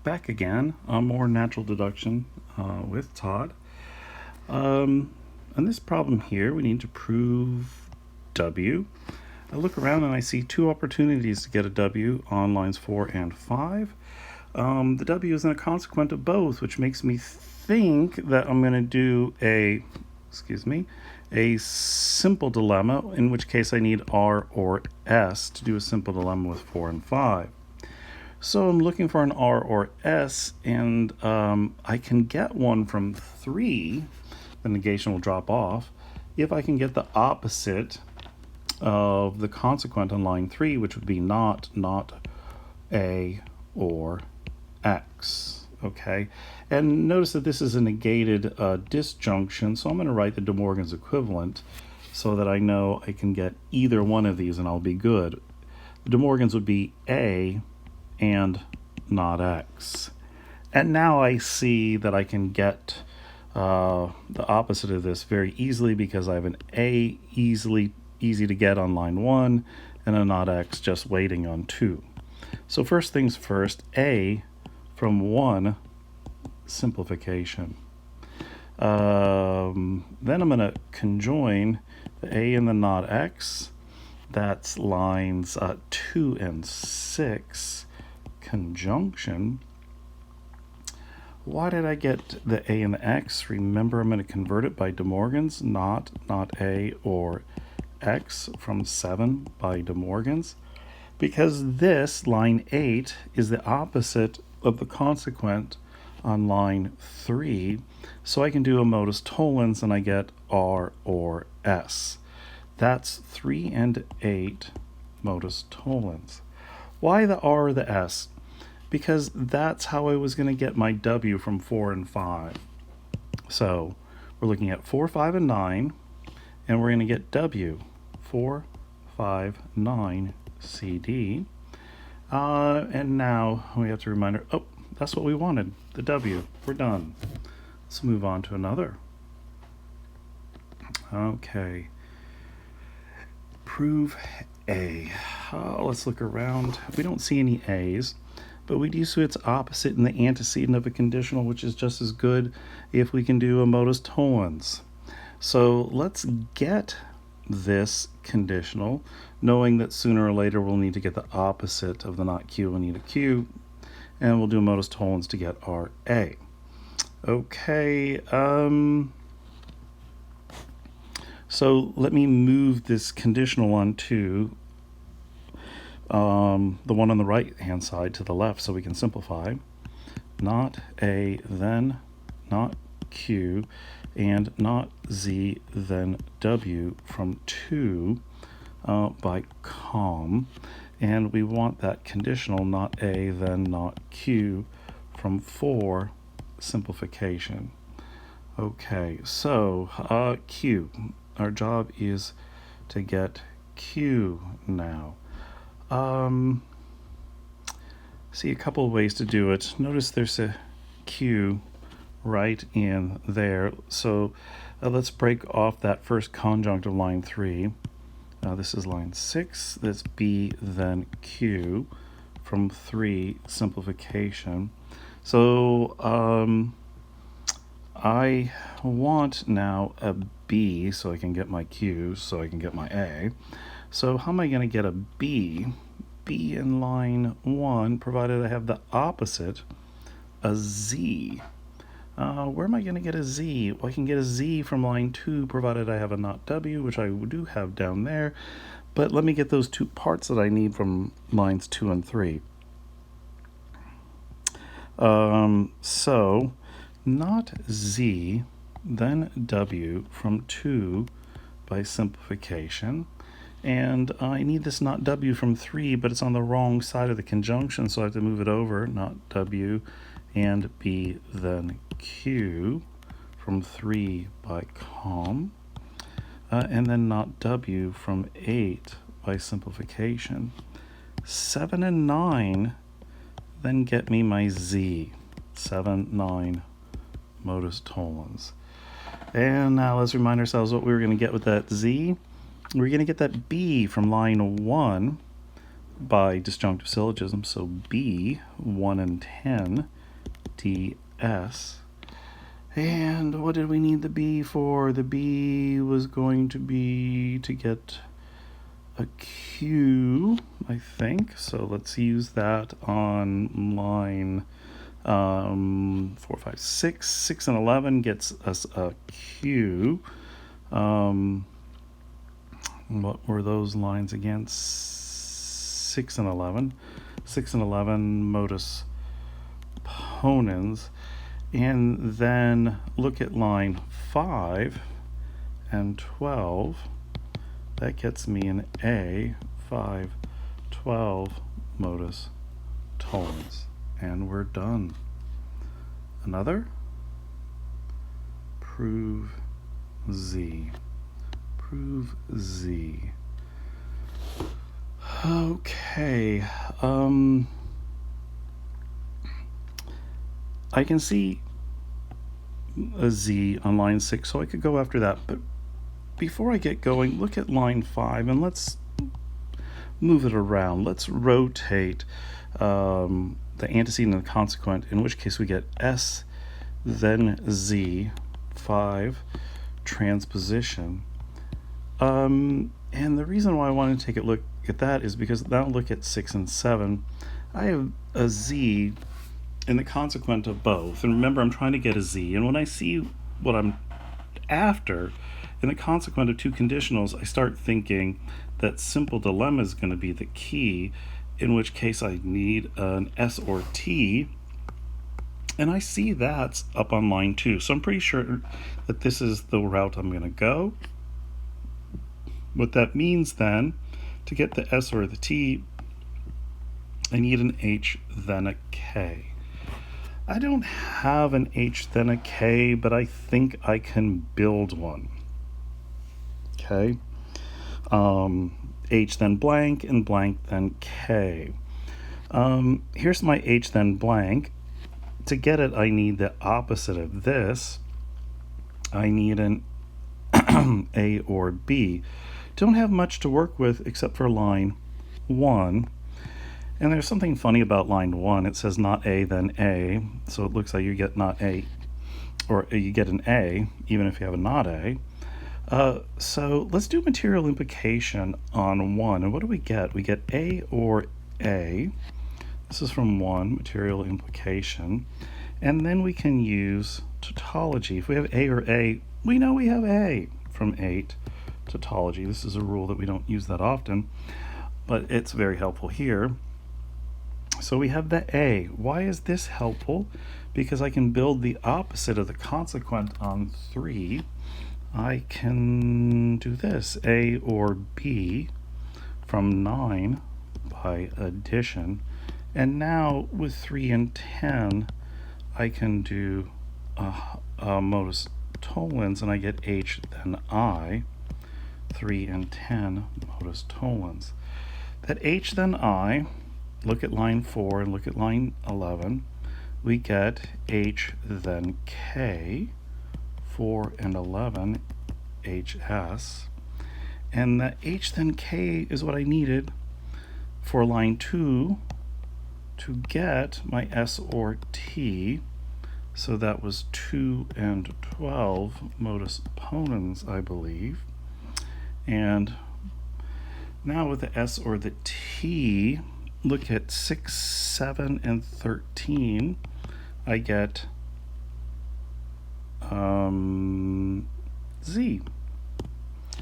Back again on more natural deduction with Todd. On this problem here, we need to prove W. I look around and I see two opportunities to get a W on lines 4 and 5. The W is in a consequent of both, which makes me think that I'm going to do a simple dilemma, in which case I need R or S to do a simple dilemma with 4 and 5. So I'm looking for an R or S, and I can get one from 3. The negation will drop off if I can get the opposite of the consequent on line 3, which would be not A or X. Okay, and notice that this is a negated disjunction, so I'm going to write the De Morgan's equivalent so that I know I can get either one of these and I'll be good. The De Morgan's would be A and not X. And now I see that I can get the opposite of this very easily, because I have an A easy to get on line 1 and a not X just waiting on 2. So first things first, A from 1, simplification. Then I'm going to conjoin the A and the not X. That's lines 2 and 6. Conjunction. Why did I get the A and the X? Remember, I'm going to convert it by De Morgan's, not A or X from 7 by De Morgan's, because this, line 8, is the opposite of the consequent on line 3, so I can do a modus tollens and I get R or S. That's 3 and 8 modus tollens. Why the R or the S? Because that's how I was going to get my W from 4 and 5. So we're looking at 4, 5, and 9, and we're going to get W, 4, 5, 9, CD. And now we have to remind her, oh, that's what we wanted, the W. We're done. Let's move on to another. Okay. Prove A. Let's look around. We don't see any A's, but we do see its opposite in the antecedent of a conditional, which is just as good if we can do a modus tollens. So let's get this conditional, knowing that sooner or later we'll need to get the opposite of the not Q. We'll need a Q, and we'll do a modus tollens to get RA. Okay, so let me move this conditional on to the one on the right hand side to the left so we can simplify. Not A, then not Q, and not Z, then W from 2 by com. And we want that conditional, not A, then not Q, from 4, simplification. Okay, so Q. Our job is to get Q now. See a couple of ways to do it. Notice there's a Q right in there. So let's break off that first conjunct of line 3. This is line 6. That's B, then Q from 3, simplification. So I want now a B so I can get my Q, so I can get my A. So how am I going to get a B? B in line 1, provided I have the opposite, a Z. Where am I going to get a Z? Well, I can get a Z from line 2, provided I have a not W, which I do have down there. But let me get those two parts that I need from lines 2 and 3. So not Z, then W from 2 by simplification. And I need this not W from 3, but it's on the wrong side of the conjunction, so I have to move it over, not W, and B, then Q from 3 by com. And then not W from 8 by simplification. 7 and 9 then get me my Z. 7, 9, modus tollens. And now let's remind ourselves what we were going to get with that Z. We're going to get that B from line 1, by disjunctive syllogism, so B 1 and 10 ds. And what did we need the B for? The B was going to be to get a Q, I think. So let's use that on line 4, 5, 6. 6 and 11 gets us a Q. What were those lines again? 6 and 11. 6 and 11 modus ponens. And then look at line 5 and 12. That gets me an A, 5, 12 modus tollens. And we're done. Another? Prove Z. Prove Z. Okay. I can see a Z on line 6, so I could go after that. But before I get going, look at line 5, and let's move it around. Let's rotate the antecedent and the consequent, in which case we get S, then Z, 5, transposition. And the reason why I want to take a look at that is because now look at 6 and 7. I have a Z in the consequent of both. And remember, I'm trying to get a Z. And when I see what I'm after in the consequent of two conditionals, I start thinking that simple dilemma is going to be the key, in which case I need an S or T. And I see that's up on line 2. So I'm pretty sure that this is the route I'm going to go. What that means then, to get the S or the T, I need an H, then a K. I don't have an H, then a K, but I think I can build one. Okay. H, then blank, and blank, then K. Here's my H, then blank. To get it, I need the opposite of this. I need an A or B. Don't have much to work with except for line 1. And there's something funny about line 1. It says not A, then A. So it looks like you get not A, or you get an A, even if you have a not A. So let's do material implication on 1. And what do we get? We get A or A. This is from 1, material implication. And then we can use tautology. If we have A or A, we know we have A from 8. Tautology. This is a rule that we don't use that often, but it's very helpful here. So we have the A. Why is this helpful? Because I can build the opposite of the consequent on 3. I can do this, A or B from 9 by addition. And now with 3 and 10, I can do modus tollens, and I get H, then I, 3 and 10 modus tollens. That H, then I, look at line 4 and look at line 11, we get H, then K, 4 and 11, HS. And that H, then K is what I needed for line 2 to get my S or T. So that was 2 and 12 modus ponens, I believe. And now with the S or the T, look at 6, 7, and 13. I get Z.